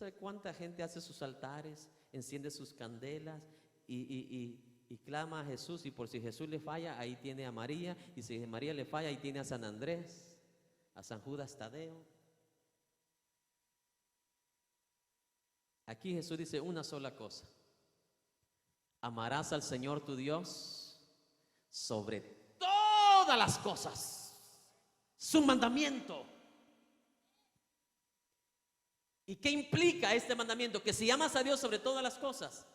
sabe cuánta gente hace sus altares, enciende sus candelas y clama a Jesús? Y por si Jesús le falla, ahí tiene a María. Y si María le falla, ahí tiene a San Andrés, a San Judas Tadeo. Aquí Jesús dice una sola cosa: amarás al Señor tu Dios sobre todas las cosas. Su mandamiento. ¿Y qué implica este mandamiento? Que si amas a Dios sobre todas las cosas,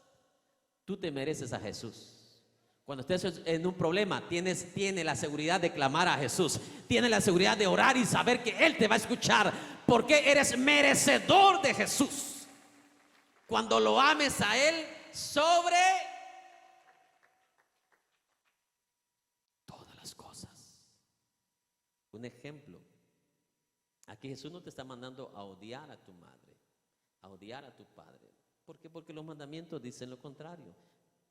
tú te mereces a Jesús. Cuando estés en un problema, tienes la seguridad de clamar a Jesús. Tienes la seguridad de orar y saber que Él te va a escuchar, porque eres merecedor de Jesús. Cuando lo ames a Él sobre todas las cosas. Un ejemplo. Aquí Jesús no te está mandando a odiar a tu madre, a odiar a tu padre. ¿Por qué? Porque los mandamientos dicen lo contrario.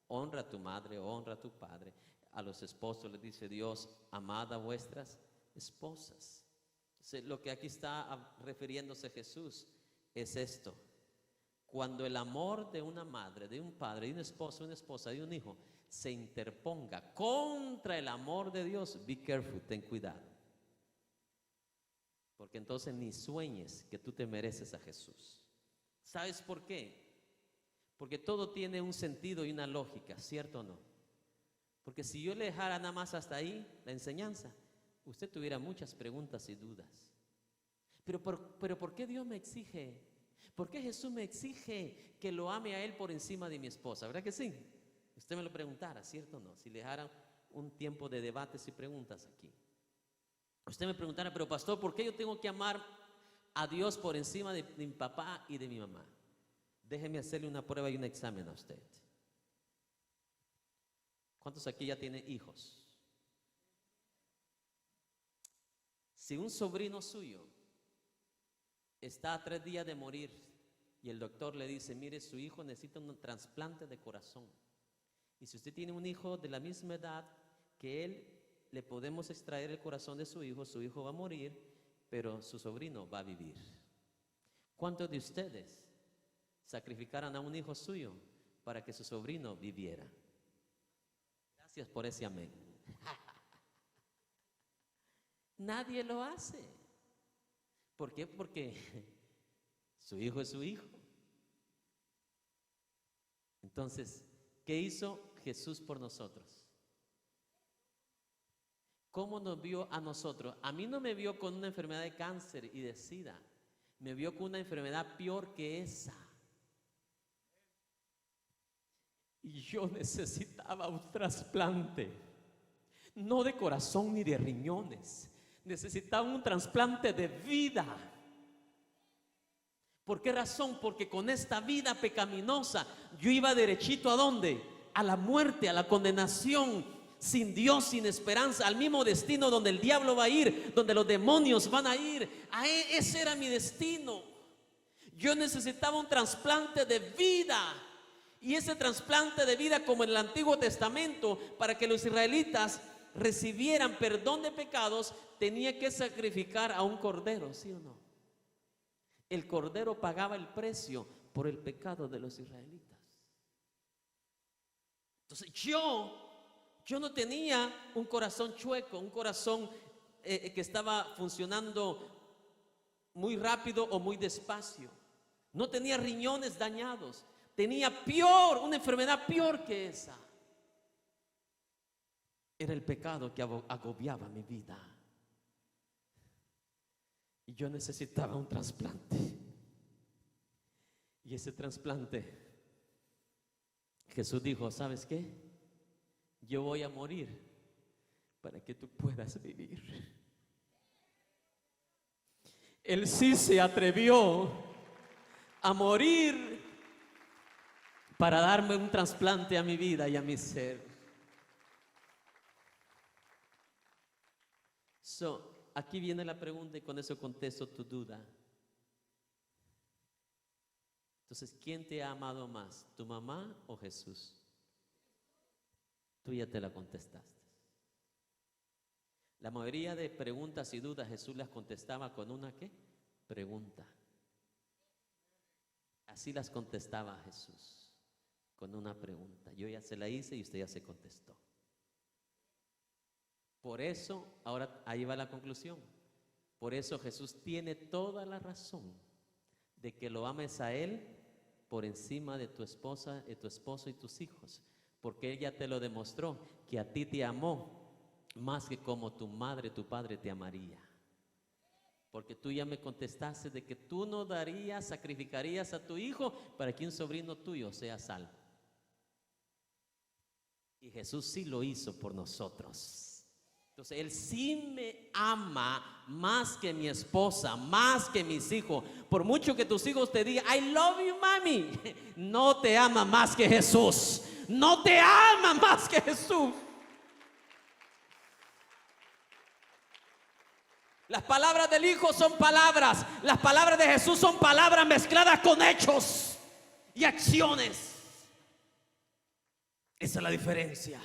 Honra a tu madre, honra a tu padre. A los esposos les dice Dios: amad a vuestras esposas. Entonces, lo que aquí está refiriéndose Jesús es esto: cuando el amor de una madre, de un padre, de un esposo, una esposa, de un hijo se interponga contra el amor de Dios, be careful, ten cuidado. Porque entonces ni sueñes que tú te mereces a Jesús. ¿Sabes por qué? Porque todo tiene un sentido y una lógica, ¿cierto o no? Porque si yo le dejara nada más hasta ahí la enseñanza, usted tuviera muchas preguntas y dudas. Pero ¿por qué Dios me exige? ¿Por qué Jesús me exige que lo ame a Él por encima de mi esposa? ¿Verdad que sí? Usted me lo preguntara, ¿cierto o no? Si le dejara un tiempo de debates y preguntas aquí. Usted me preguntara: pero pastor, ¿por qué yo tengo que amar a Dios por encima de mi papá y de mi mamá? Déjeme hacerle una prueba y un examen a usted. ¿Cuántos aquí ya tienen hijos? Si un sobrino suyo está a 3 días de morir y el doctor le dice: mire, su hijo necesita un trasplante de corazón, y si usted tiene un hijo de la misma edad que él, le podemos extraer el corazón de su hijo va a morir, pero su sobrino va a vivir. ¿Cuántos de ustedes sacrificaran a un hijo suyo para que su sobrino viviera? Gracias por ese amén. Nadie lo hace. ¿Por qué? Porque su hijo es su hijo. Entonces, ¿qué hizo Jesús por nosotros? ¿Cómo nos vio a nosotros? A mí no me vio con una enfermedad de cáncer y de SIDA. Me vio con una enfermedad peor que esa. Y yo necesitaba un trasplante. No de corazón ni de riñones. Necesitaba un trasplante de vida. ¿Por qué razón? Porque con esta vida pecaminosa yo iba derechito ¿a dónde? A la muerte, a la condenación. Sin Dios, sin esperanza, al mismo destino donde el diablo va a ir, donde los demonios van a ir. Ese era mi destino. Yo necesitaba un trasplante de vida. Y ese trasplante de vida, como en el Antiguo Testamento, para que los israelitas recibieran perdón de pecados, tenía que sacrificar a un cordero, ¿sí o no? El cordero pagaba el precio por el pecado de los israelitas. Entonces yo no tenía un corazón chueco, un corazón que estaba funcionando muy rápido o muy despacio. No tenía riñones dañados. Tenía una enfermedad peor que esa. Era el pecado que agobiaba mi vida. Y yo necesitaba un trasplante. Y ese trasplante, Jesús dijo: ¿sabes qué? Yo voy a morir para que tú puedas vivir. Él sí se atrevió a morir para darme un trasplante a mi vida y a mi ser. Aquí viene la pregunta y con eso contesto tu duda. Entonces, ¿quién te ha amado más? ¿Tu mamá o Jesús? Tú ya te la contestaste. La mayoría de preguntas y dudas Jesús las contestaba con una ¿qué? Pregunta. Así las contestaba Jesús, con una pregunta. Yo ya se la hice y usted ya se contestó. Por eso, ahora ahí va la conclusión. Por eso Jesús tiene toda la razón de que lo ames a Él por encima de tu esposa, de tu esposo y tus hijos. Porque Él ya te lo demostró, que a ti te amó más que como tu madre, tu padre te amaría. Porque tú ya me contestaste de que tú no darías, sacrificarías a tu hijo para que un sobrino tuyo sea salvo. Y Jesús sí lo hizo por nosotros. Entonces, Él sí me ama más que mi esposa, más que mis hijos. Por mucho que tus hijos te digan, I love you, mami, no te ama más que Jesús. No te ama más que Jesús. Las palabras del Hijo son palabras. Las palabras de Jesús son palabras mezcladas con hechos y acciones. Esa es la diferencia.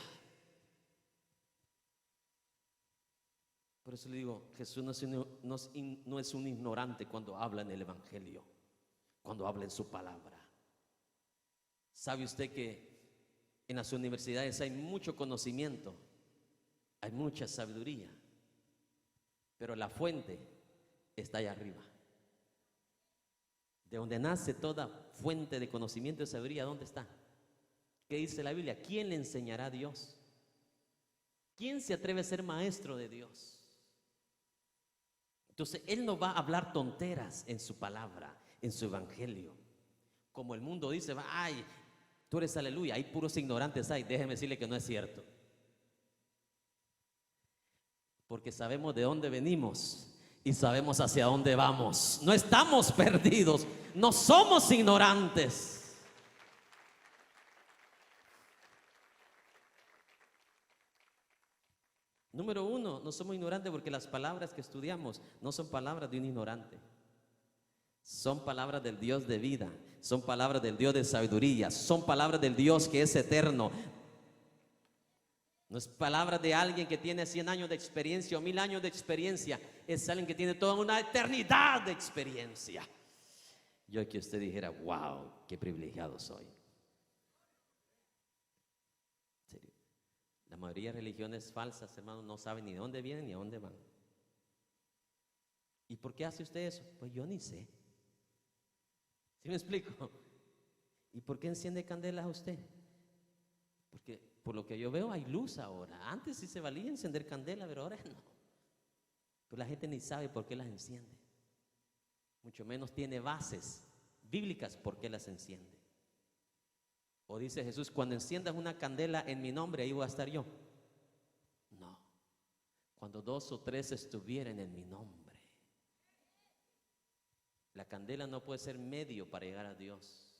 Por eso le digo, Jesús no es un ignorante cuando habla en el Evangelio, cuando habla en su palabra. ¿Sabe usted que en las universidades hay mucho conocimiento, hay mucha sabiduría, pero la fuente está allá arriba? De donde nace toda fuente de conocimiento y sabiduría, ¿dónde está? ¿Qué dice la Biblia? ¿Quién le enseñará a Dios? ¿Quién se atreve a ser maestro de Dios? Entonces, Él no va a hablar tonteras en su palabra, en su evangelio. Como el mundo dice, ay, tú eres aleluya, hay puros ignorantes, hay. Déjeme decirle que no es cierto. Porque sabemos de dónde venimos y sabemos hacia dónde vamos. No estamos perdidos, no somos ignorantes. Número uno, no somos ignorantes porque las palabras que estudiamos no son palabras de un ignorante. Son palabras del Dios de vida, son palabras del Dios de sabiduría, son palabras del Dios que es eterno. No es palabra de alguien que tiene 100 años de experiencia o 1000 años de experiencia. Es alguien que tiene toda una eternidad de experiencia. Yo que usted dijera, wow, qué privilegiado soy. La mayoría de religiones falsas, hermanos, no saben ni de dónde vienen ni a dónde van. ¿Y por qué hace usted eso? Pues yo ni sé. ¿Sí me explico? ¿Y por qué enciende candelas a usted? Porque por lo que yo veo hay luz ahora. Antes sí se valía encender candela, pero ahora no. Pues la gente ni sabe por qué las enciende. Mucho menos tiene bases bíblicas por qué las enciende. O dice Jesús, cuando enciendas una candela en mi nombre, ahí voy a estar yo. No. Cuando 2 o 3 estuvieren en mi nombre. La candela no puede ser medio para llegar a Dios.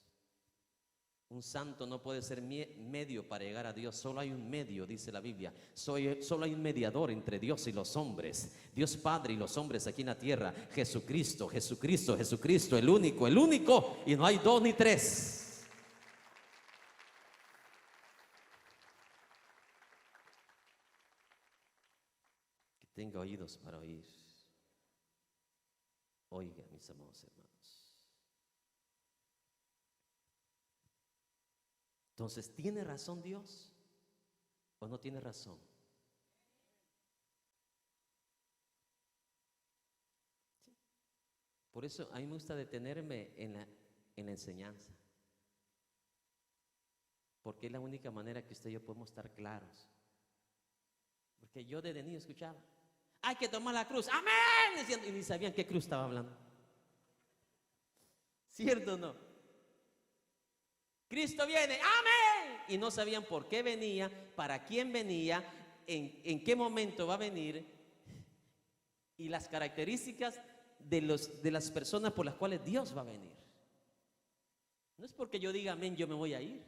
Un santo no puede ser medio para llegar a Dios. Solo hay un medio, dice la Biblia. Solo hay un mediador entre Dios y los hombres. Dios Padre y los hombres aquí en la tierra. Jesucristo, Jesucristo, Jesucristo, el único. Y no hay 2 ni 3. Tenga oídos para oír. Oiga, mis amados hermanos. Entonces, ¿tiene razón Dios o no tiene razón? ¿Sí? Por eso a mí me gusta detenerme en la enseñanza. Porque es la única manera que usted y yo podemos estar claros. Porque yo desde niño escuchaba, hay que tomar la cruz, amén, y ni sabían qué cruz estaba hablando. ¿Cierto o no? Cristo viene, amén, y no sabían por qué venía, para quién venía, en qué momento va a venir y las características de las personas por las cuales Dios va a venir. No es porque yo diga amén, yo me voy a ir.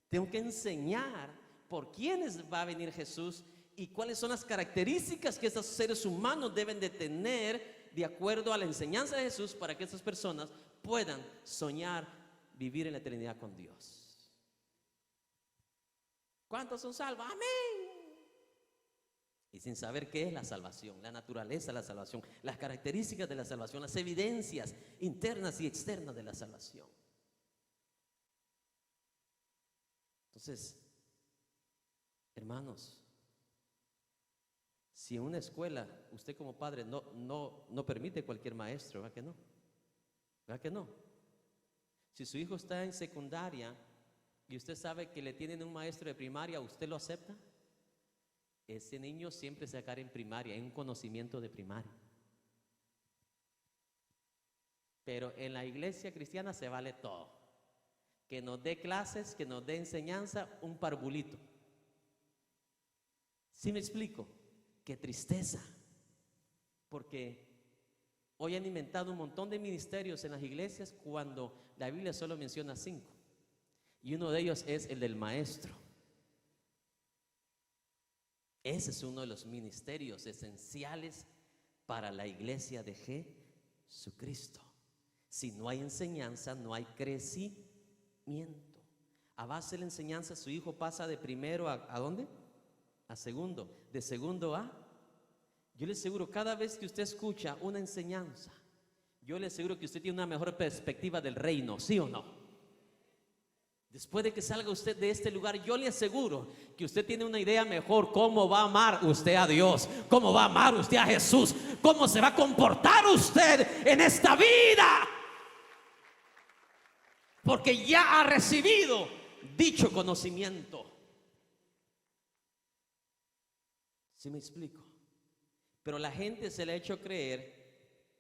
Tengo que enseñar por quiénes va a venir Jesús y cuáles son las características que esos seres humanos deben de tener de acuerdo a la enseñanza de Jesús para que esas personas puedan soñar vivir en la eternidad con Dios. ¿Cuántos son salvos? Amén. Y sin saber qué es la salvación, la naturaleza de la salvación, las características de la salvación, las evidencias internas y externas de la salvación. Entonces, hermanos, si en una escuela usted como padre no permite cualquier maestro, ¿verdad que no? ¿Verdad que no? Si su hijo está en secundaria y usted sabe que le tienen un maestro de primaria, ¿usted lo acepta? Ese niño siempre se va a quedar en primaria, en un conocimiento de primaria. Pero en la iglesia cristiana se vale todo. Que nos dé clases, que nos dé enseñanza, un parvulito. ¿Sí me explico? Qué tristeza. Porque hoy han inventado un montón de ministerios en las iglesias cuando la Biblia solo menciona 5. Y uno de ellos es el del maestro. Ese es uno de los ministerios esenciales para la iglesia de Jesucristo. Si no hay enseñanza, no hay crecimiento. A base de la enseñanza, su hijo pasa de primero ¿a dónde? A segundo. De segundo a... Yo le aseguro, cada vez que usted escucha una enseñanza, yo le aseguro que usted tiene una mejor perspectiva del reino, ¿sí o no? Después de que salga usted de este lugar, yo le aseguro que usted tiene una idea mejor cómo va a amar usted a Dios, cómo va a amar usted a Jesús, cómo se va a comportar usted en esta vida. Porque ya ha recibido dicho conocimiento. ¿Sí me explico? Pero la gente se le ha hecho creer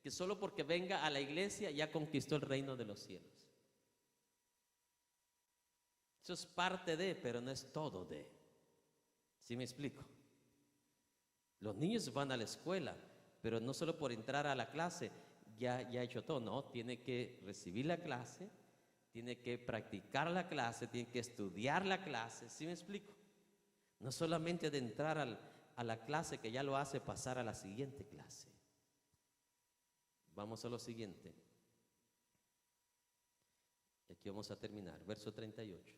que solo porque venga a la iglesia ya conquistó el reino de los cielos. Eso es parte de, pero no es todo de. ¿Sí me explico? Los niños van a la escuela, pero no solo por entrar a la clase ya ha hecho todo. No, tiene que recibir la clase, tiene que practicar la clase, tiene que estudiar la clase. ¿Sí me explico? No solamente de entrar a la clase que ya lo hace pasar a la siguiente clase. Vamos a lo siguiente. Aquí vamos a terminar. Verso 38.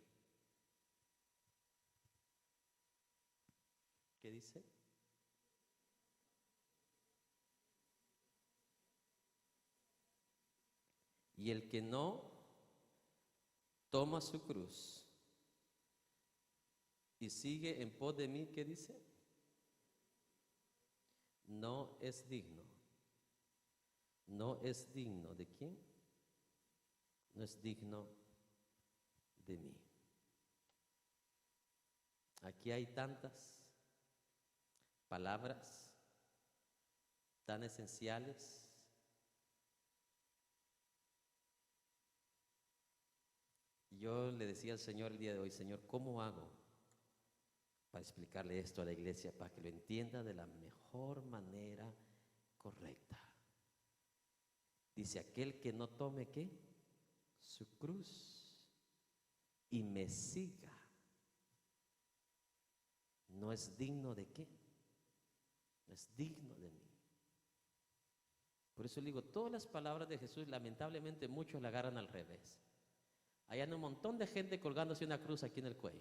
¿Qué dice? Y el que no toma su cruz y sigue en pos de mí, ¿qué dice? No es digno. No es digno ¿de quién? No es digno de mí. Aquí hay tantas palabras tan esenciales. Yo le decía al Señor el día de hoy, Señor, ¿cómo hago para explicarle esto a la iglesia para que lo entienda de la mejor manera correcta? Dice, aquel que no tome ¿qué? Su cruz y me siga, no es digno de ¿qué? No es digno de mí. Por eso le digo, todas las palabras de Jesús, lamentablemente muchos la agarran al revés. Hay un montón de gente colgándose una cruz aquí en el cuello.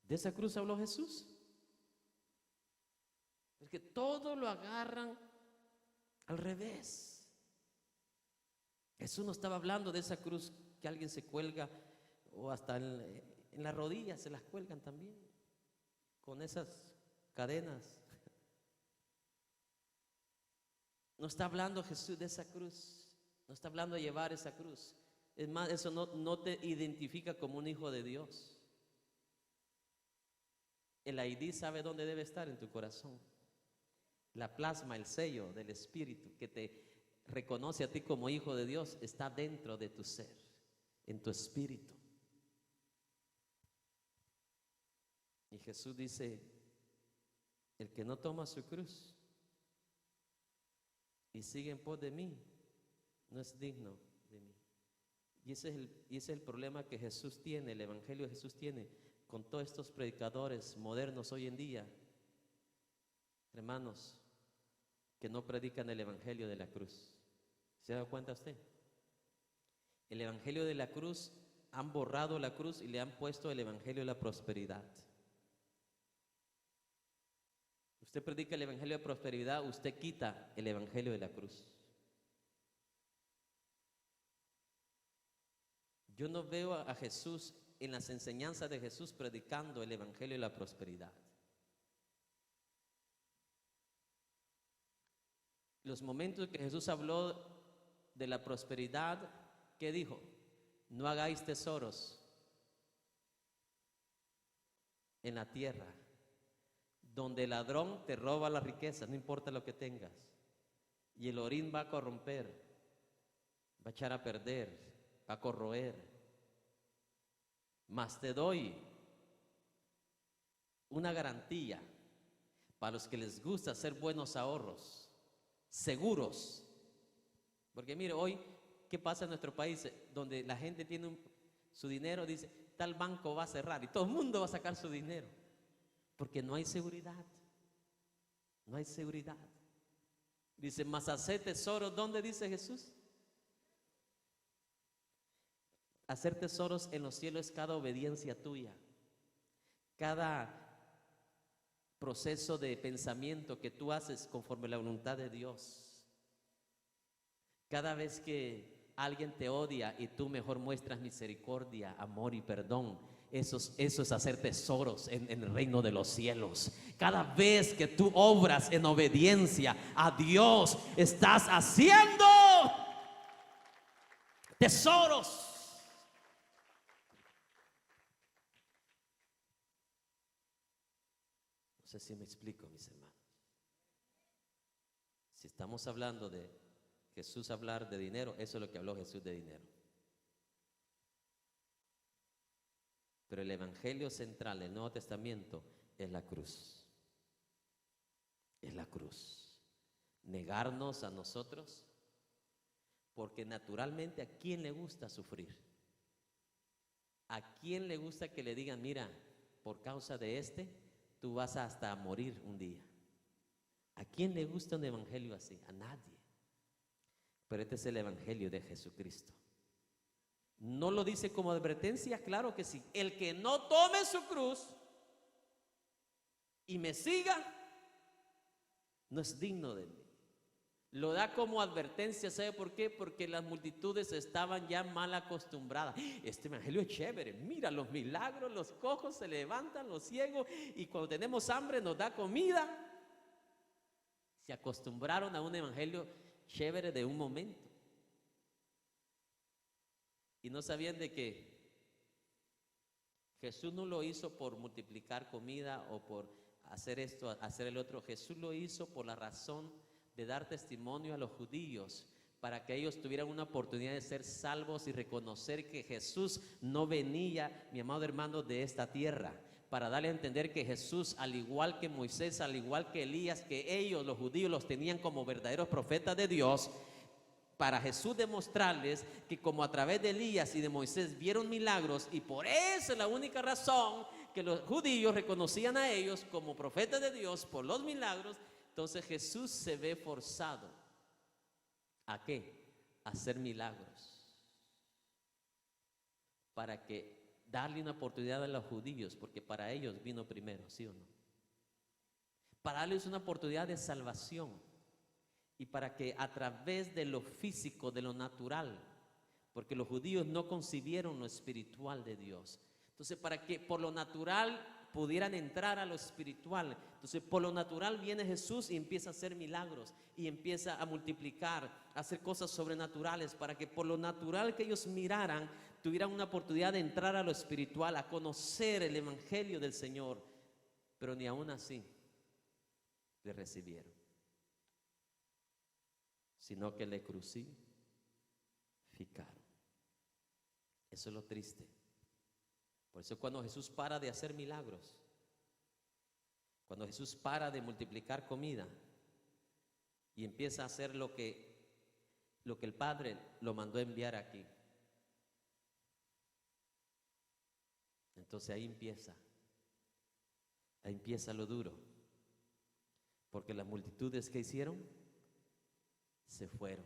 ¿De esa cruz habló Jesús? Porque todo lo agarran al revés. Jesús no estaba hablando de esa cruz que alguien se cuelga o hasta en las rodillas se las cuelgan también, con esas cadenas. No está hablando Jesús de esa cruz, no está hablando de llevar esa cruz. Es más, eso no te identifica como un hijo de Dios. El ID sabe dónde debe estar, en tu corazón. La plasma, el sello del Espíritu que te reconoce a ti como hijo de Dios está dentro de tu ser, en tu espíritu. Y Jesús dice, el que no toma su cruz y sigue en pos de mí, no es digno de mí. Y ese es el problema que Jesús tiene, el evangelio de Jesús tiene con todos estos predicadores modernos hoy en día, hermanos, que no predican el evangelio de la cruz. ¿Se da cuenta usted? El evangelio de la cruz, han borrado la cruz y le han puesto el evangelio de la prosperidad. Usted predica el evangelio de prosperidad, usted quita el evangelio de la cruz. Yo no veo a Jesús en las enseñanzas de Jesús predicando el evangelio y la prosperidad. Los momentos que Jesús habló de la prosperidad, ¿qué dijo? No hagáis tesoros en la tierra, donde el ladrón te roba la riqueza, no importa lo que tengas, y el orín va a corromper, va a echar a perder, va a corroer. Mas te doy una garantía para los que les gusta hacer buenos ahorros, seguros. Porque mire, hoy, ¿qué pasa en nuestro país? Donde la gente tiene su dinero, dice, tal banco va a cerrar y todo el mundo va a sacar su dinero. Porque no hay seguridad. No hay seguridad. Dice, mas hacer tesoros, ¿dónde dice Jesús? Hacer tesoros en los cielos es cada obediencia tuya. Cada proceso de pensamiento que tú haces conforme a la voluntad de Dios. Cada vez que alguien te odia y tú mejor muestras misericordia, amor y perdón, eso es hacer tesoros en el reino de los cielos. Cada vez que tú obras en obediencia a Dios, estás haciendo tesoros. No sé si me explico, mis hermanos. Si estamos hablando de Jesús hablar de dinero, eso es lo que habló Jesús de dinero. Pero el evangelio central del Nuevo Testamento es la cruz. Es la cruz. Negarnos a nosotros, porque naturalmente ¿a quién le gusta sufrir? ¿A quién le gusta que le digan, mira, por causa de tú vas hasta a morir un día? ¿A quién le gusta un evangelio así? A nadie. Pero este es el evangelio de Jesucristo. ¿No lo dice como advertencia? Claro que sí. El que no tome su cruz y me siga, no es digno de mí. Lo da como advertencia, ¿sabe por qué? Porque las multitudes estaban ya mal acostumbradas. Este evangelio es chévere, mira los milagros, los cojos se levantan, los ciegos, y cuando tenemos hambre nos da comida. Se acostumbraron a un evangelio chévere de un momento. Y no sabían de que Jesús no lo hizo por multiplicar comida o por hacer esto, hacer el otro. Jesús lo hizo por la razón de dar testimonio a los judíos, para que ellos tuvieran una oportunidad de ser salvos y reconocer que Jesús no venía, mi amado hermano, de esta tierra. Para darle a entender que Jesús, al igual que Moisés, al igual que Elías, que ellos, los judíos, los tenían como verdaderos profetas de Dios. Para Jesús demostrarles que como a través de Elías y de Moisés vieron milagros, y por eso es la única razón que los judíos reconocían a ellos como profetas de Dios por los milagros. Entonces Jesús se ve forzado ¿a qué? A hacer milagros, para que darle una oportunidad a los judíos, porque para ellos vino primero, ¿sí o no? Para darles una oportunidad de salvación, y para que a través de lo físico, de lo natural, porque los judíos no concibieron lo espiritual de Dios. Entonces, para que por lo natural pudieran entrar a lo espiritual, entonces por lo natural viene Jesús y empieza a hacer milagros, y empieza a multiplicar, a hacer cosas sobrenaturales, para que por lo natural que ellos miraran, tuvieran una oportunidad de entrar a lo espiritual, a conocer el evangelio del Señor. Pero ni aún así le recibieron, sino que le crucificaron. Eso es lo triste. Por eso cuando Jesús para de hacer milagros, cuando Jesús para de multiplicar comida y empieza a hacer lo que el Padre lo mandó a enviar aquí, entonces ahí empieza lo duro, porque las multitudes que hicieron se fueron.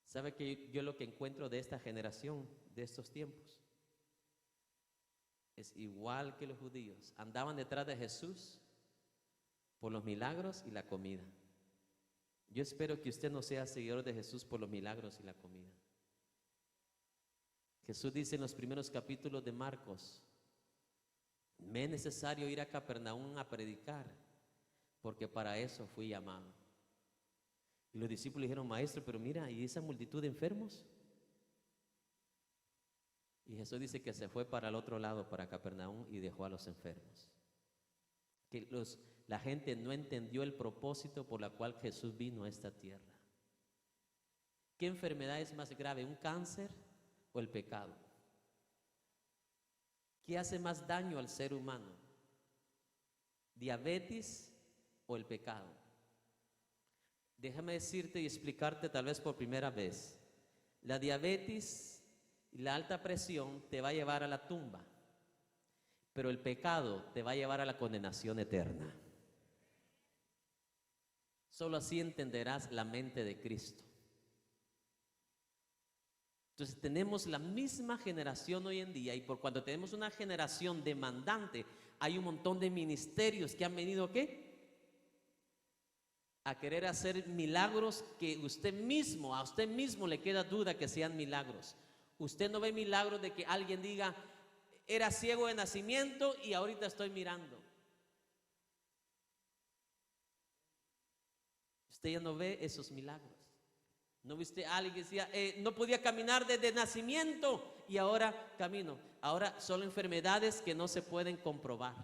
¿Sabe que yo lo que encuentro de esta generación, de estos tiempos, es igual que los judíos? Andaban detrás de Jesús por los milagros y la comida. Yo espero que usted no sea seguidor de Jesús por los milagros y la comida. Jesús dice en los primeros capítulos de Marcos: me es necesario ir a Capernaum a predicar, porque para eso fui llamado. Y los discípulos dijeron: maestro, pero mira, ¿y esa multitud de enfermos? Y Jesús dice que se fue para el otro lado, para Capernaum, y dejó a los enfermos. Que la gente no entendió el propósito por la cual Jesús vino a esta tierra. ¿Qué enfermedad es más grave, un cáncer o el pecado? ¿Qué hace más daño al ser humano? ¿Diabetes o el pecado? Déjame decirte y explicarte tal vez por primera vez. La diabetes y la alta presión te va a llevar a la tumba, pero el pecado te va a llevar a la condenación eterna. Solo así entenderás la mente de Cristo. Entonces tenemos la misma generación hoy en día, y por cuando tenemos una generación demandante, hay un montón de ministerios que han venido ¿qué? A querer hacer milagros que a usted mismo le queda duda que sean milagros. Usted no ve milagros de que alguien diga: era ciego de nacimiento y ahorita estoy mirando. Usted ya no ve esos milagros. ¿No viste a alguien que decía: no podía caminar desde nacimiento y ahora camino? Ahora son enfermedades que no se pueden comprobar.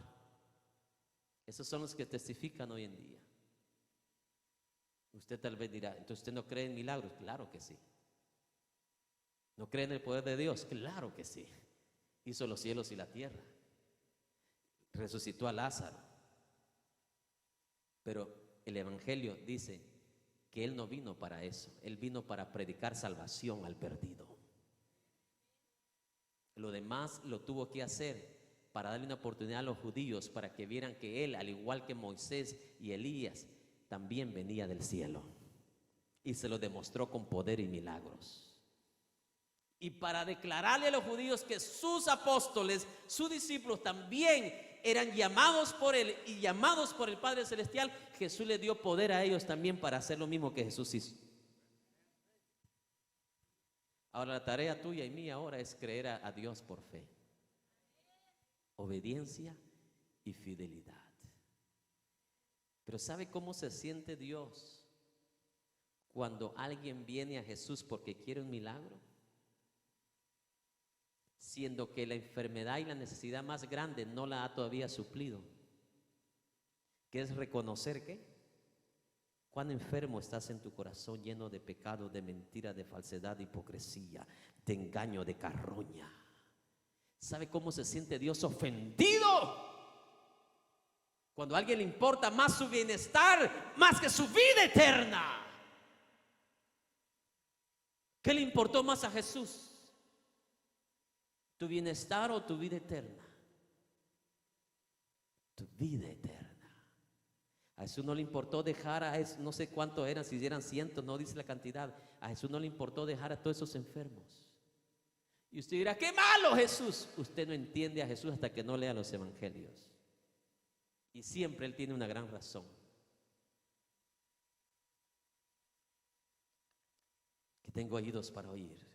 Esos son los que testifican hoy en día. Usted tal vez dirá: entonces usted no cree en milagros. Claro que sí. ¿No cree en el poder de Dios? Claro que sí. Hizo los cielos y la tierra, resucitó a Lázaro, pero el Evangelio dice que Él no vino para eso. Él vino para predicar salvación al perdido. Lo demás lo tuvo que hacer para darle una oportunidad a los judíos, para que vieran que Él, al igual que Moisés y Elías, también venía del cielo, y se lo demostró con poder y milagros. Y para declararle a los judíos que sus apóstoles, sus discípulos también eran llamados por Él y llamados por el Padre Celestial, Jesús le dio poder a ellos también para hacer lo mismo que Jesús hizo. Ahora la tarea tuya y mía ahora es creer a Dios por fe, obediencia y fidelidad. Pero ¿sabe cómo se siente Dios cuando alguien viene a Jesús porque quiere un milagro? Siendo que la enfermedad y la necesidad más grande no la ha todavía suplido, que es reconocer que cuán enfermo estás en tu corazón, lleno de pecado, de mentira, de falsedad, de hipocresía, de engaño, de carroña. ¿Sabe cómo se siente Dios ofendido? Cuando a alguien le importa más su bienestar más que su vida eterna. ¿Qué le importó más a Jesús? ¿Tu bienestar o tu vida eterna? Tu vida eterna. A Jesús no le importó dejar a esos, no sé cuántos eran, si eran cientos, no dice la cantidad. A Jesús no le importó dejar a todos esos enfermos. Y usted dirá: ¡qué malo Jesús! Usted no entiende a Jesús hasta que no lea los evangelios. Y siempre Él tiene una gran razón. Que tengo oídos para oír.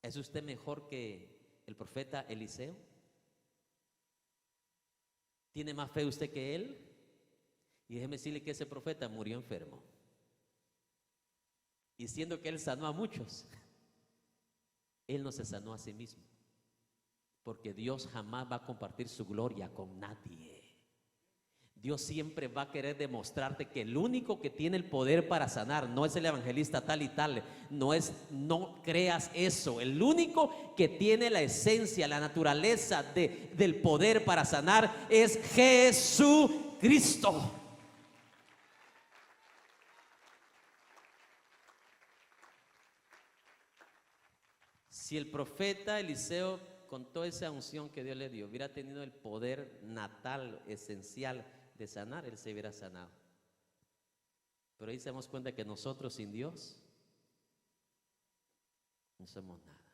¿Es usted mejor que el profeta Eliseo? ¿Tiene más fe usted que él? Y déjeme decirle que ese profeta murió enfermo. Y siendo que él sanó a muchos, él no se sanó a sí mismo. Porque Dios jamás va a compartir su gloria con nadie. Dios siempre va a querer demostrarte que el único que tiene el poder para sanar no es el evangelista tal y tal, no creas eso. El único que tiene la esencia, la naturaleza del poder para sanar es Jesucristo. Si el profeta Eliseo, con toda esa unción que Dios le dio, hubiera tenido el poder natal, esencial de sanar, él se hubiera sanado. Pero ahí se damos cuenta que nosotros sin Dios no somos nada.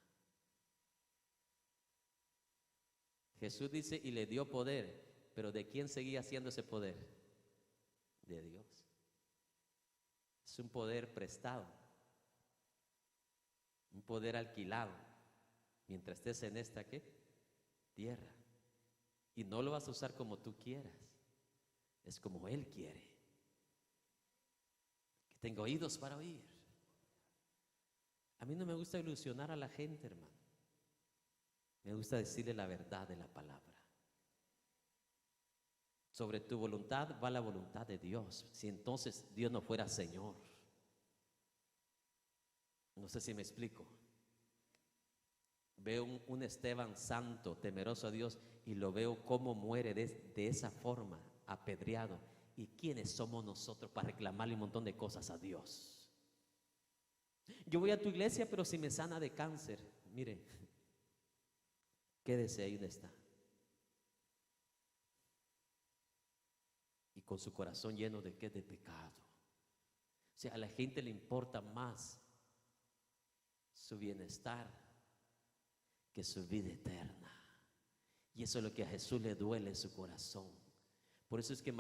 Jesús dice: y le dio poder, pero ¿de quién seguía siendo ese poder? De Dios. Es un poder prestado, un poder alquilado. mientras estés en esta ¿qué? Tierra. Y no lo vas a usar como tú quieras, es como Él quiere. Que tenga oídos para oír. A mí no me gusta ilusionar a la gente, hermano. Me gusta decirle la verdad de la palabra. Sobre tu voluntad va la voluntad de Dios. Si entonces Dios no fuera Señor. No sé si me explico. Veo un Esteban santo, temeroso a Dios, y lo veo cómo muere de esa forma, apedreado. ¿Y quiénes somos nosotros para reclamarle un montón de cosas a Dios? Yo voy a tu iglesia, pero si me sana de cáncer, mire, quédese ahí donde está. Y con su corazón lleno de ¿qué? De pecado. O sea, a la gente le importa más su bienestar que su vida eterna. Y eso es lo que a Jesús le duele en su corazón. Por eso es que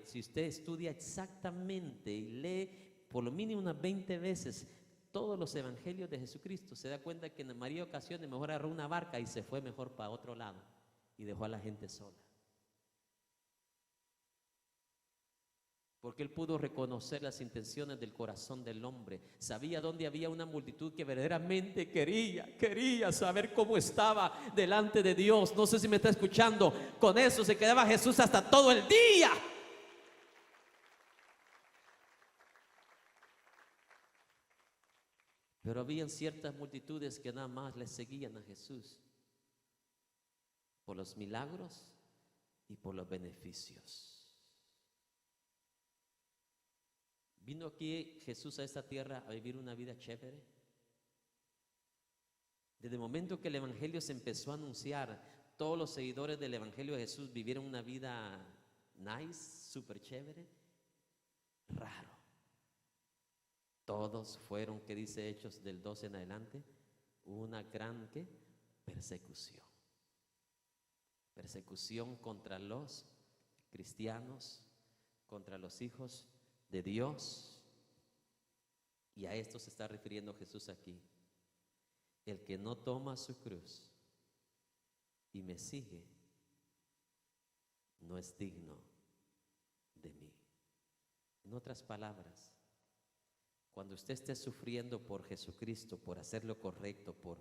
si usted estudia exactamente y lee por lo mínimo unas 20 veces todos los evangelios de Jesucristo, se da cuenta que en varias ocasiones mejor agarró una barca y se fue mejor para otro lado y dejó a la gente sola. Porque Él pudo reconocer las intenciones del corazón del hombre. Sabía dónde había una multitud que verdaderamente quería saber cómo estaba delante de Dios. No sé si me está escuchando. Con eso se quedaba Jesús hasta todo el día. Pero habían ciertas multitudes que nada más le seguían a Jesús por los milagros y por los beneficios. ¿Vino aquí Jesús a esta tierra a vivir una vida chévere? Desde el momento que el evangelio se empezó a anunciar, todos los seguidores del evangelio de Jesús vivieron una vida nice, súper chévere. Raro. Todos fueron, ¿qué dice Hechos del 12 en adelante? Una gran ¿qué? Persecución. Persecución contra los cristianos, contra los hijos de Dios. Y a esto se está refiriendo Jesús aquí. El que no toma su cruz y me sigue no es digno de mí. En otras palabras, cuando usted esté sufriendo por Jesucristo, por hacer lo correcto, por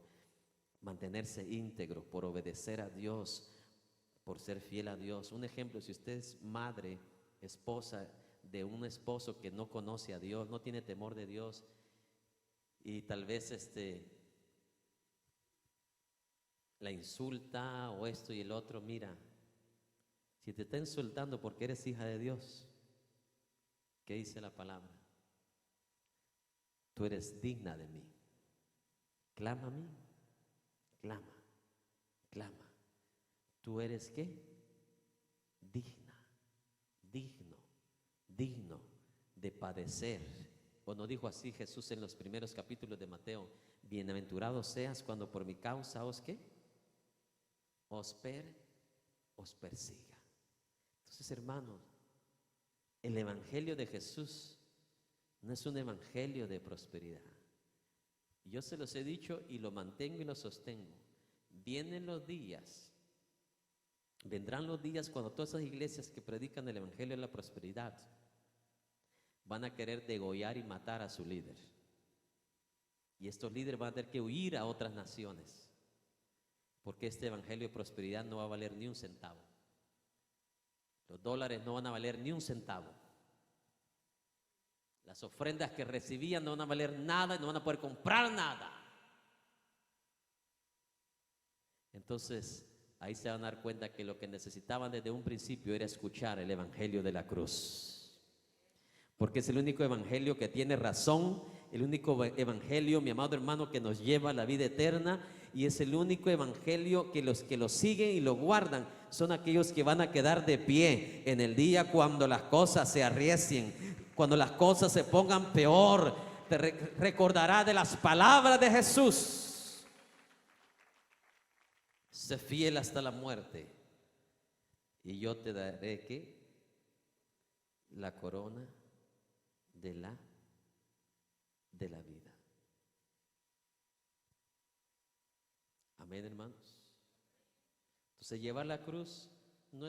mantenerse íntegro, por obedecer a Dios, por ser fiel a Dios. Un ejemplo, si usted es madre, esposa de un esposo que no conoce a Dios, no tiene temor de Dios, y tal vez la insulta o esto y el otro, mira, si te está insultando porque eres hija de Dios, ¿qué dice la palabra? Tú eres digna de mí. Clama a mí, clama, clama. ¿Tú eres qué? Digna, digno de padecer. ¿O no dijo así Jesús en los primeros capítulos de Mateo? Bienaventurados seas cuando por mi causa os ¿qué? Os persiga. Entonces, hermanos, el evangelio de Jesús no es un evangelio de prosperidad. Yo se los he dicho y lo mantengo y lo sostengo. Vienen los días, vendrán los días cuando todas esas iglesias que predican el evangelio de la prosperidad van a querer degollar y matar a su líder. Y estos líderes van a tener que huir a otras naciones, porque este evangelio de prosperidad no va a valer ni un centavo. Los dólares no van a valer ni un centavo. Las ofrendas que recibían no van a valer nada y no van a poder comprar nada. Entonces, ahí se van a dar cuenta que lo que necesitaban desde un principio era escuchar el evangelio de la cruz. Porque es el único evangelio que tiene razón, el único evangelio, mi amado hermano, que nos lleva a la vida eterna, y es el único evangelio que los que lo siguen y lo guardan son aquellos que van a quedar de pie en el día cuando las cosas se arrecien, cuando las cosas se pongan peor. Te recordará de las palabras de Jesús: sé fiel hasta la muerte y yo te daré ¿qué? La corona de la vida. Amén, hermanos. Entonces, llevar la cruz no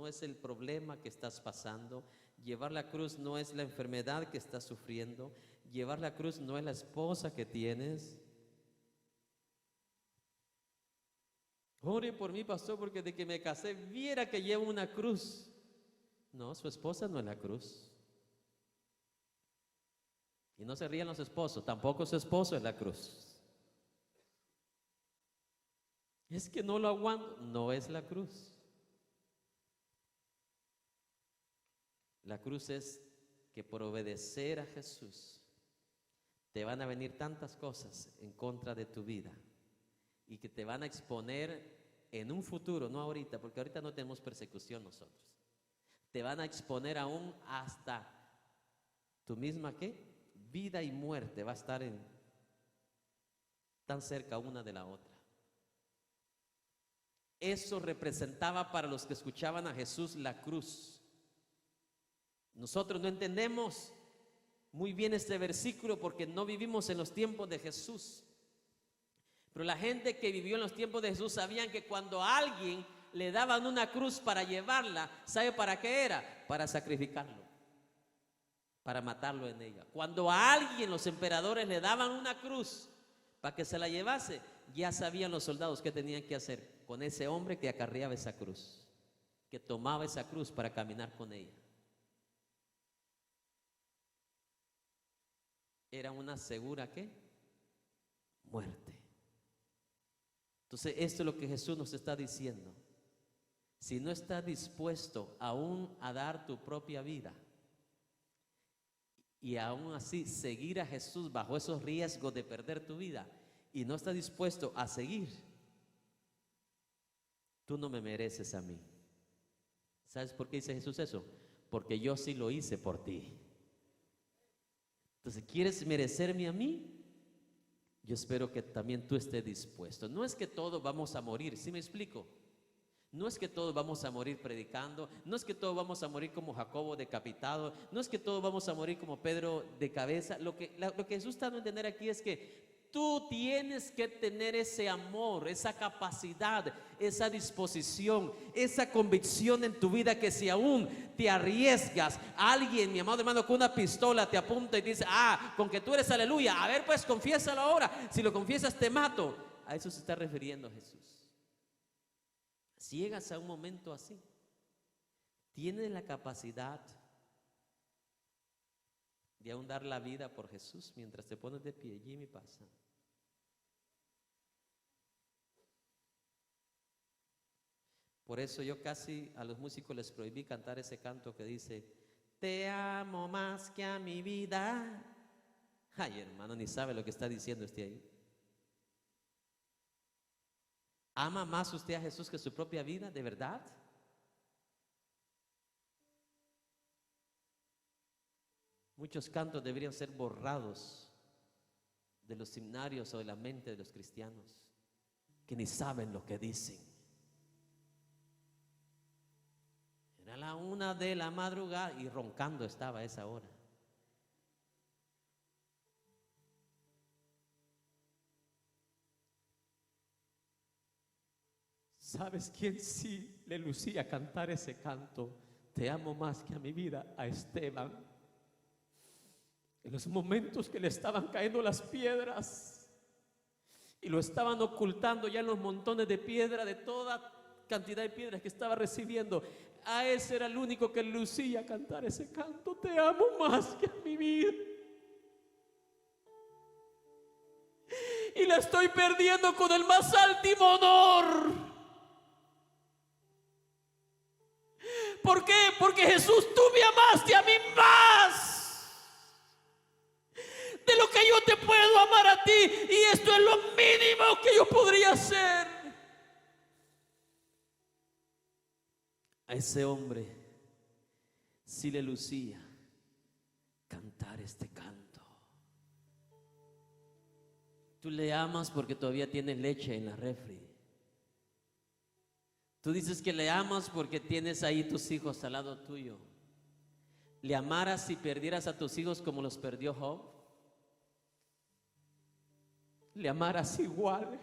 es el problema que estás pasando. Llevar la cruz no es la enfermedad que estás sufriendo. Llevar la cruz no es la esposa que tienes. Ore por mí, pastor, porque de que me casé viera que llevo una cruz. No, su esposa no es la cruz. Y no se rían los esposos, tampoco su esposo es la cruz. Es que no lo aguanto, no es la cruz. La cruz es que por obedecer a Jesús te van a venir tantas cosas en contra de tu vida y que te van a exponer en un futuro, no ahorita, porque ahorita no tenemos persecución nosotros. Te van a exponer aún hasta tu misma ¿qué? Vida y muerte va a estar tan cerca una de la otra. Eso representaba para los que escuchaban a Jesús la cruz. Nosotros no entendemos muy bien este versículo porque no vivimos en los tiempos de Jesús. Pero la gente que vivió en los tiempos de Jesús sabían que cuando a alguien le daban una cruz para llevarla, ¿sabe para qué era? Para sacrificarlo, para matarlo en ella. Cuando a alguien los emperadores le daban una cruz para que se la llevase, ya sabían los soldados qué tenían que hacer con ese hombre que acarreaba esa cruz, que tomaba esa cruz para caminar con ella. Era una segura ¿qué? Muerte. Entonces esto es lo que Jesús nos está diciendo. Si no estás dispuesto aún a dar tu propia vida y aún así seguir a Jesús bajo esos riesgos de perder tu vida y no estás dispuesto a seguir, tú no me mereces a mí. ¿Sabes por qué dice Jesús eso? Porque yo sí lo hice por ti. Entonces, ¿quieres merecerme a mí? Yo espero que también tú estés dispuesto. No es que todos vamos a morir, ¿sí me explico? No es que todos vamos a morir predicando, no es que todos vamos a morir como Jacobo decapitado, no es que todos vamos a morir como Pedro de cabeza. Lo que Jesús está dando a entender aquí es que tú tienes que tener ese amor, esa capacidad, esa disposición, esa convicción en tu vida que si aún te arriesgas, alguien, mi amado hermano, con una pistola te apunta y dice, con que tú eres aleluya, a ver pues confiésalo ahora, si lo confiesas te mato. A eso se está refiriendo Jesús. Si llegas a un momento así, tienes la capacidad de aún dar la vida por Jesús mientras te pones de pie. Jimmy, pasa. Por eso yo casi a los músicos les prohibí cantar ese canto que dice, te amo más que a mi vida. Ay, hermano, ni sabe lo que está diciendo este ahí. ¿Ama más usted a Jesús que su propia vida? ¿De verdad? Muchos cantos deberían ser borrados de los himnarios o de la mente de los cristianos que ni saben lo que dicen. Era la 1 de la madrugada y roncando estaba a esa hora. ¿Sabes quién sí le lucía cantar ese canto? Te amo más que a mi vida, a Esteban. En los momentos que le estaban cayendo las piedras y lo estaban ocultando ya en los montones de piedra, de toda cantidad de piedras que estaba recibiendo, a ese era el único que lucía cantar ese canto, te amo más que a mi vida. Y la estoy perdiendo con el más alto honor. ¿Por qué? Porque Jesús, tú me amaste a mí más de lo que yo te puedo amar a ti, y esto es lo mínimo que yo podría hacer. A ese hombre sí le lucía cantar este canto. Tú le amas porque todavía tienes leche en la refri. Tú dices que le amas porque tienes ahí tus hijos al lado tuyo. ¿Le amaras si perdieras a tus hijos como los perdió Job? ¿Le amaras igual?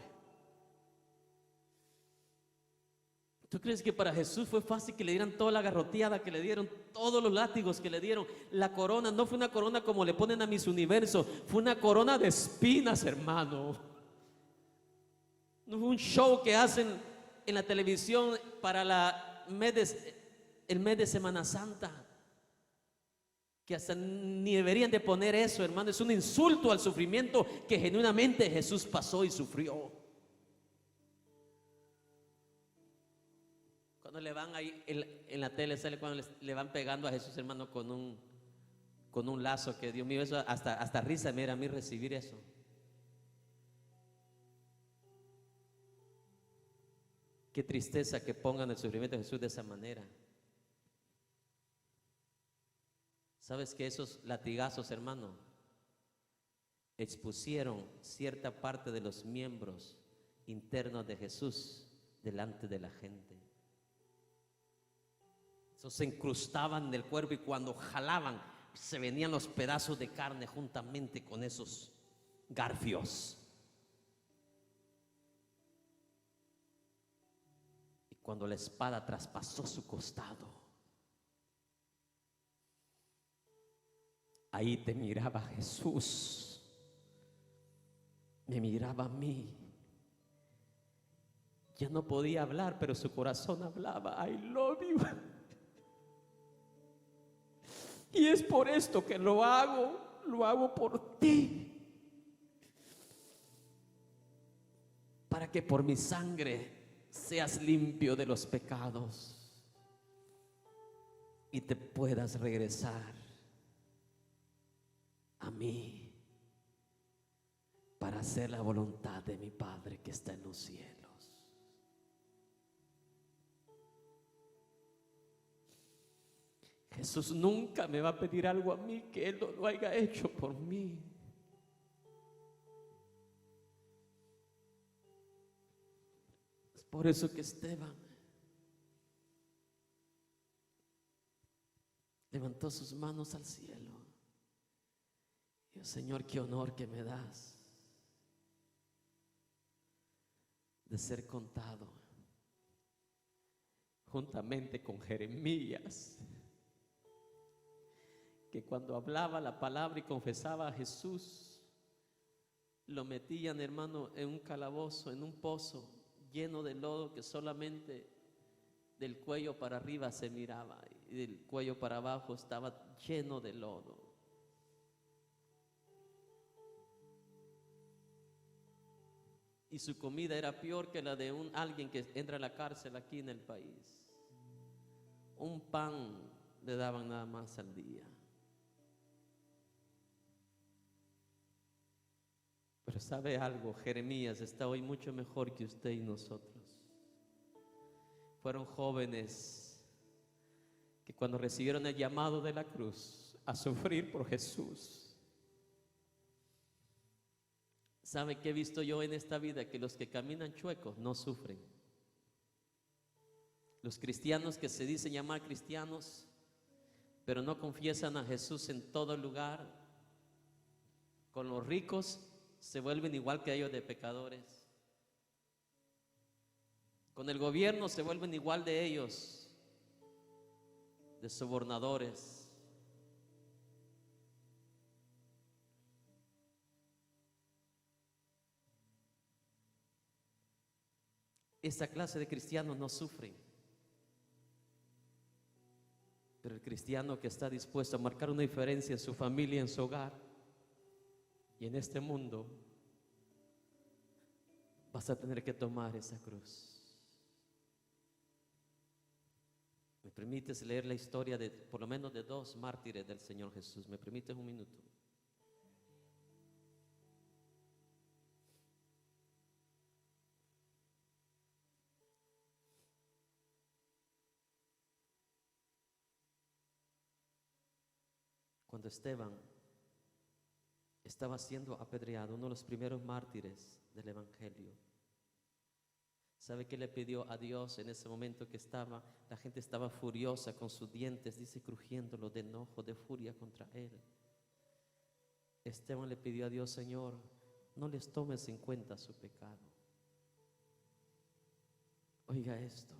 ¿Tú crees que para Jesús fue fácil que le dieran toda la garroteada que le dieron, todos los látigos que le dieron? La corona no fue una corona como le ponen a Miss Universo, fue una corona de espinas, hermano. No fue un show que hacen en la televisión para el mes de Semana Santa, que hasta ni deberían de poner eso, hermano. Es un insulto al sufrimiento que genuinamente Jesús pasó y sufrió. Cuando le van ahí en la tele, sale cuando le van pegando a Jesús, hermano, con un lazo, que Dios mío, eso hasta risa me era a mí recibir eso. Qué tristeza que pongan el sufrimiento de Jesús de esa manera. ¿Sabes que esos latigazos, hermano, expusieron cierta parte de los miembros internos de Jesús delante de la gente? Eso se incrustaban en el cuerpo, y cuando jalaban se venían los pedazos de carne juntamente con esos garfios. Y cuando la espada traspasó su costado, ahí te miraba Jesús, me miraba a mí. Ya no podía hablar, pero su corazón hablaba. I love you. Y es por esto que lo hago por ti, para que por mi sangre seas limpio de los pecados y te puedas regresar a mí para hacer la voluntad de mi Padre que está en los cielos. Jesús nunca me va a pedir algo a mí que Él no lo haya hecho por mí. Es por eso que Esteban levantó sus manos al cielo. Y Señor, qué honor que me das de ser contado juntamente con Jeremías, que cuando hablaba la palabra y confesaba a Jesús, lo metían, hermano, en un calabozo, en un pozo lleno de lodo, que solamente del cuello para arriba se miraba, y del cuello para abajo estaba lleno de lodo. Y su comida era peor que la de alguien que entra a la cárcel aquí en el país. Un pan le daban nada más al día. Pero ¿sabe algo? Jeremías está hoy mucho mejor que usted y nosotros. Fueron jóvenes que cuando recibieron el llamado de la cruz a sufrir por Jesús. ¿Sabe qué he visto yo en esta vida? Que los que caminan chuecos no sufren. Los cristianos que se dicen llamar cristianos, pero no confiesan a Jesús en todo lugar, con los ricos se vuelven igual que ellos de pecadores. Con el gobierno se vuelven igual de ellos, de sobornadores. Esa clase de cristianos no sufren. Pero el cristiano que está dispuesto a marcar una diferencia en su familia, en su hogar y en este mundo, vas a tener que tomar esa cruz. ¿Me permites leer la historia de por lo menos de 2 mártires del Señor Jesús? ¿Me permites un minuto? Cuando Esteban estaba siendo apedreado, uno de los primeros mártires del Evangelio, ¿sabe qué le pidió a Dios en ese momento que la gente estaba furiosa con sus dientes, dice, crujiéndolo de enojo, de furia contra él? Esteban le pidió a Dios: Señor, no les tomes en cuenta su pecado. Oiga esto,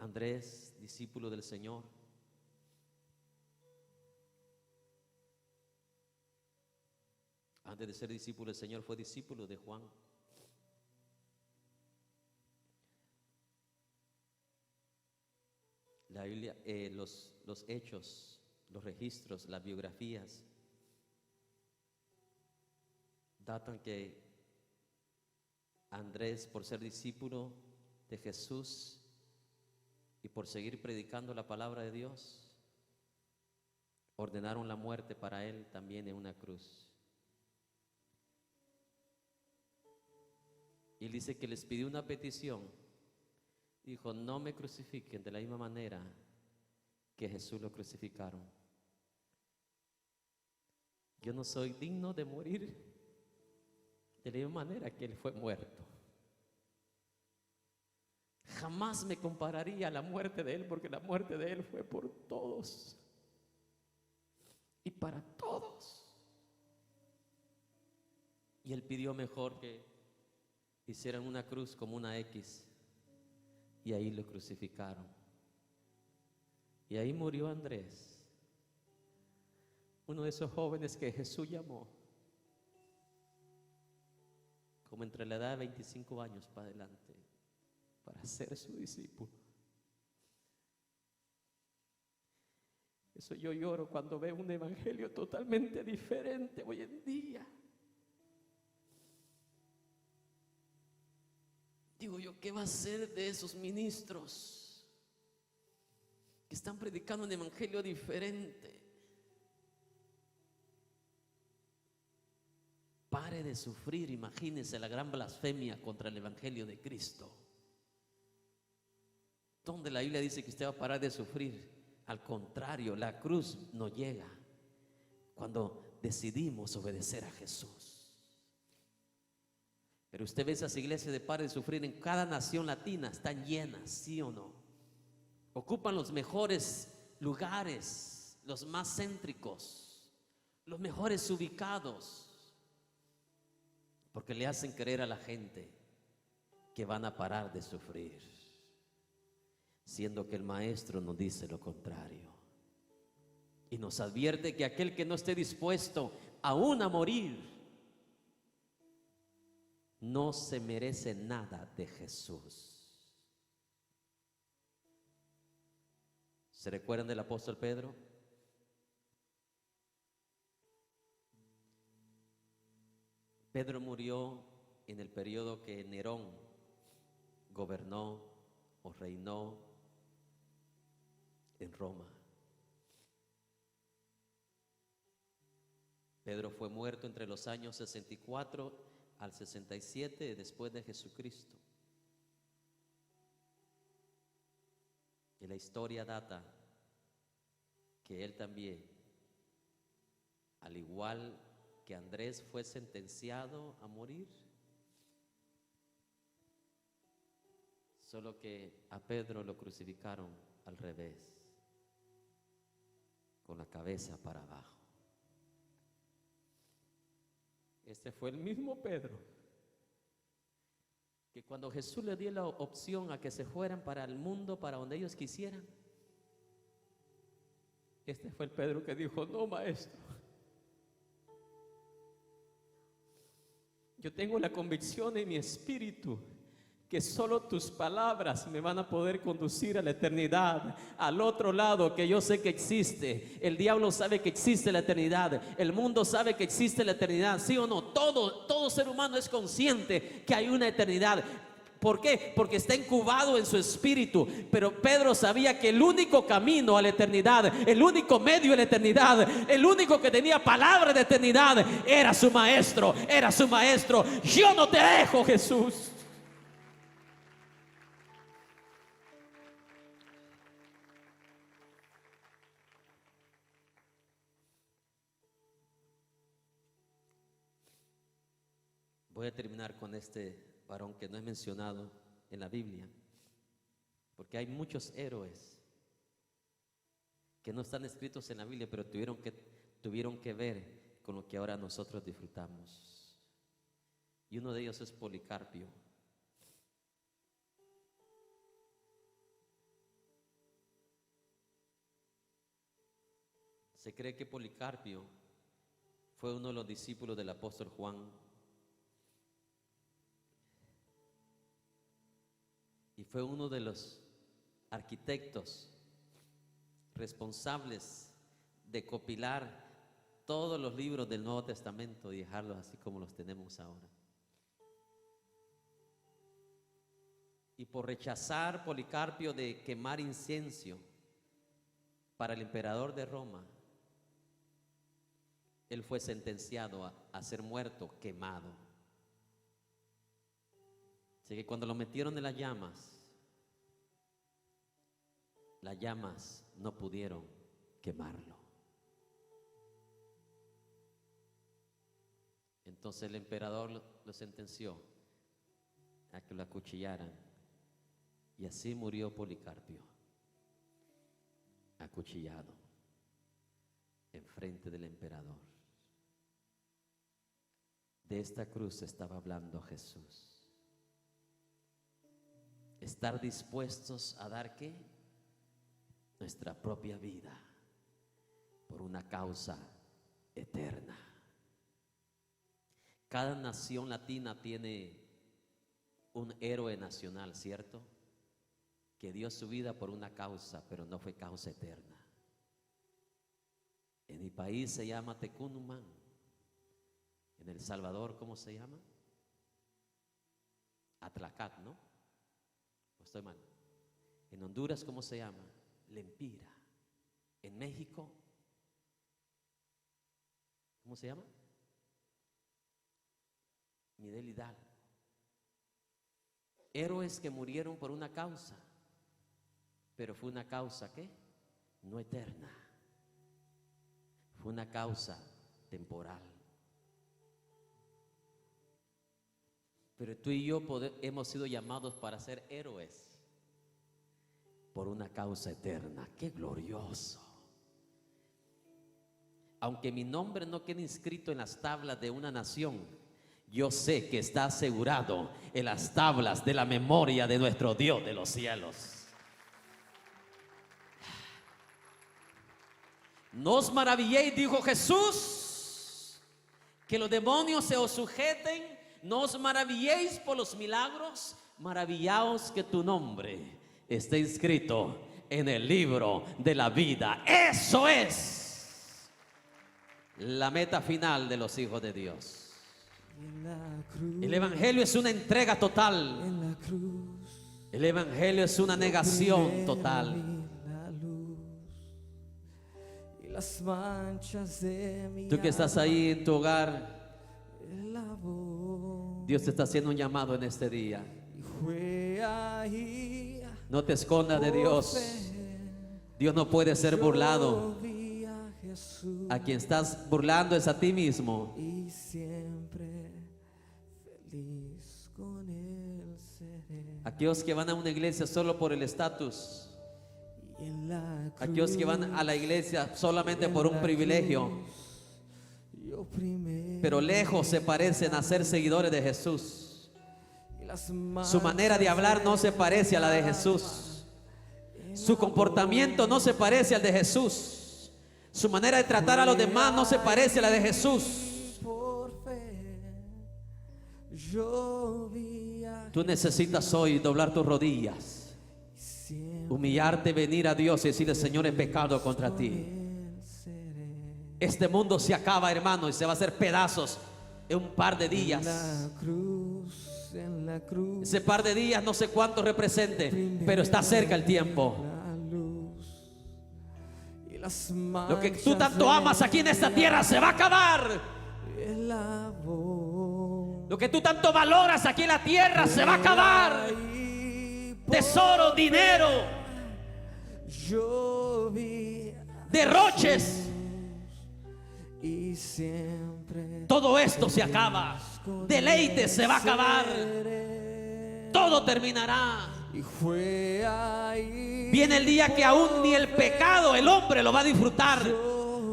Andrés, discípulo del Señor. Antes de ser discípulo del Señor, fue discípulo de Juan. La Biblia, los hechos, los registros, las biografías datan que Andrés, por ser discípulo de Jesús y por seguir predicando la palabra de Dios, ordenaron la muerte para él también en una cruz. Y dice que les pidió una petición. Dijo: no me crucifiquen de la misma manera que Jesús lo crucificaron. Yo no soy digno de morir de la misma manera que Él fue muerto. Jamás me compararía a la muerte de Él, porque la muerte de Él fue por todos y para todos. Y Él pidió mejor que hicieran una cruz como una X, y ahí lo crucificaron. Y ahí murió Andrés, uno de esos jóvenes que Jesús llamó como entre la edad de 25 años para adelante, para ser su discípulo. Eso yo lloro cuando veo un evangelio totalmente diferente hoy en día. Digo yo, ¿qué va a ser de esos ministros que están predicando un evangelio diferente? Pare de sufrir. Imagínense la gran blasfemia contra el evangelio de Cristo, donde la Biblia dice que usted va a parar de sufrir. Al contrario, la cruz nos llega cuando decidimos obedecer a Jesús. Pero usted ve esas iglesias de pare de sufrir en cada nación latina, están llenas, ¿sí o no? Ocupan los mejores lugares, los más céntricos, los mejores ubicados, porque le hacen creer a la gente que van a parar de sufrir, siendo que el Maestro nos dice lo contrario. Y nos advierte que aquel que no esté dispuesto aún a morir no se merece nada de Jesús. ¿Se recuerdan del apóstol Pedro? Pedro murió en el periodo que Nerón gobernó o reinó en Roma. Pedro fue muerto entre los años 64 al 67 después de Jesucristo. Y la historia data que él también, al igual que Andrés, fue sentenciado a morir, solo que a Pedro lo crucificaron al revés, con la cabeza para abajo. Este fue el mismo Pedro que cuando Jesús le dio la opción a que se fueran para el mundo, para donde ellos quisieran, este fue el Pedro que dijo: no, Maestro, yo tengo la convicción en mi espíritu que solo tus palabras me van a poder conducir a la eternidad, al otro lado que yo sé que existe. El diablo sabe que existe la eternidad, el mundo sabe que existe la eternidad, ¿sí o no? Todo ser humano es consciente que hay una eternidad. ¿Por qué? Porque está incubado en su espíritu. Pero Pedro sabía que el único camino a la eternidad, el único medio a la eternidad, el único que tenía palabra de eternidad era su maestro, era su maestro. Yo no te dejo, Jesús. Voy a terminar con este varón que no es mencionado en la Biblia, porque hay muchos héroes que no están escritos en la Biblia, pero tuvieron que ver con lo que ahora nosotros disfrutamos. Y uno de ellos es Policarpio. Se cree que Policarpio fue uno de los discípulos del apóstol Juan. Y fue uno de los arquitectos responsables de compilar todos los libros del Nuevo Testamento y dejarlos así como los tenemos ahora. Y por rechazar Policarpio de quemar incienso para el emperador de Roma, él fue sentenciado a ser muerto, quemado. Así que cuando lo metieron en las llamas no pudieron quemarlo. Entonces el emperador lo sentenció a que lo acuchillaran. Y así murió Policarpio, acuchillado enfrente del emperador. De esta cruz estaba hablando Jesús. Estar dispuestos a dar ¿qué? Nuestra propia vida por una causa eterna. Cada nación latina tiene un héroe nacional, ¿cierto? Que dio su vida por una causa, pero no fue causa eterna. En mi país se llama Tecunumán. En El Salvador, ¿cómo se llama? Atlacat, ¿no? ¿O estoy mal? En Honduras, ¿cómo se llama? Lempira. En México, ¿cómo se llama? Miguel Hidalgo. Héroes que murieron por una causa, pero fue una causa ¿qué? No eterna. Fue una causa temporal. Pero tú y yo hemos sido llamados para ser héroes por una causa eterna. ¡Qué glorioso! Aunque mi nombre no quede inscrito en las tablas de una nación, yo sé que está asegurado en las tablas de la memoria de nuestro Dios de los cielos. No os maravilléis, dijo Jesús, que los demonios se os sujeten. No os maravilléis por los milagros, maravillaos que tu nombre esté inscrito en el libro de la vida. Eso es la meta final de los hijos de Dios. El evangelio es una entrega total. El evangelio es una negación total. Tú que estás ahí en tu hogar, Dios te está haciendo un llamado en este día. No te escondas de Dios. Dios no puede ser burlado. A quien estás burlando es a ti mismo. Aquellos que van a una iglesia solo por el estatus. Aquellos que van a la iglesia solamente por un privilegio, pero lejos se parecen a ser seguidores de Jesús. Su manera de hablar no se parece a la de Jesús. Su comportamiento no se parece al de Jesús. Su manera de tratar a los demás no se parece a la de Jesús. Tú necesitas hoy doblar tus rodillas, humillarte, venir a Dios y decirle: Señor, he pecado contra ti. Este mundo se acaba, hermano, y se va a hacer pedazos en un par de días. Ese par de días no sé cuánto represente, pero está cerca el tiempo. Lo que tú tanto amas aquí en esta tierra se va a acabar. Lo que tú tanto valoras aquí en la tierra se va a acabar. Tesoro, dinero, derroches, todo esto se acaba. Deleite se va a acabar. Todo terminará. Viene el día que aún ni el pecado el hombre lo va a disfrutar,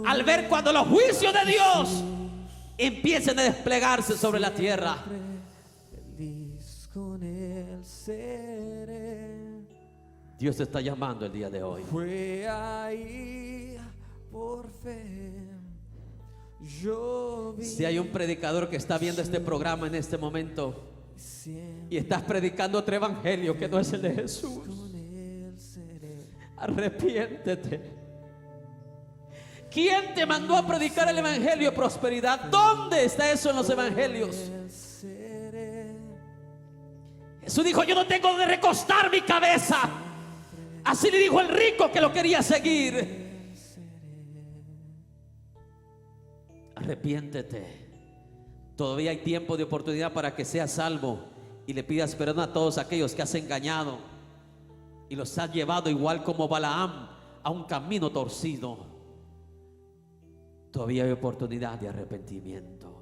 al ver cuando los juicios de Dios empiecen a desplegarse sobre la tierra. Dios te está llamando el día de hoy. por fe yo vi. Si hay un predicador que está viendo este programa en este momento y estás predicando otro evangelio que no es el de Jesús, arrepiéntete. ¿Quién te mandó a predicar el evangelio de prosperidad? ¿Dónde está eso en los evangelios? Jesús dijo: yo no tengo donde recostar mi cabeza. Así le dijo el rico que lo quería seguir. Arrepiéntete. Todavía hay tiempo de oportunidad para que seas salvo y le pidas perdón a todos aquellos que has engañado y los has llevado, igual como Balaam, a un camino torcido. Todavía hay oportunidad de arrepentimiento.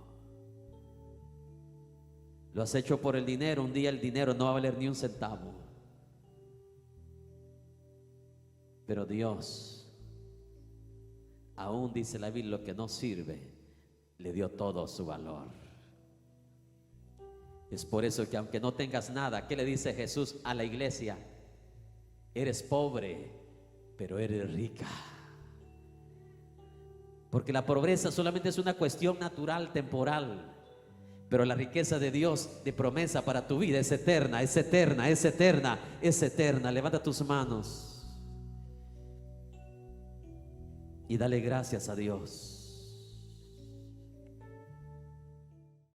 Lo has hecho por el dinero. Un día el dinero no va a valer ni un centavo. Pero Dios, aún dice la Biblia, lo que no sirve, le dio todo su valor. Es por eso que aunque no tengas nada, ¿qué le dice Jesús a la iglesia? Eres pobre, pero eres rica. Porque la pobreza solamente es una cuestión natural, temporal. Pero la riqueza de Dios de promesa para tu vida es eterna, es eterna, es eterna, es eterna. Levanta tus manos y dale gracias a Dios.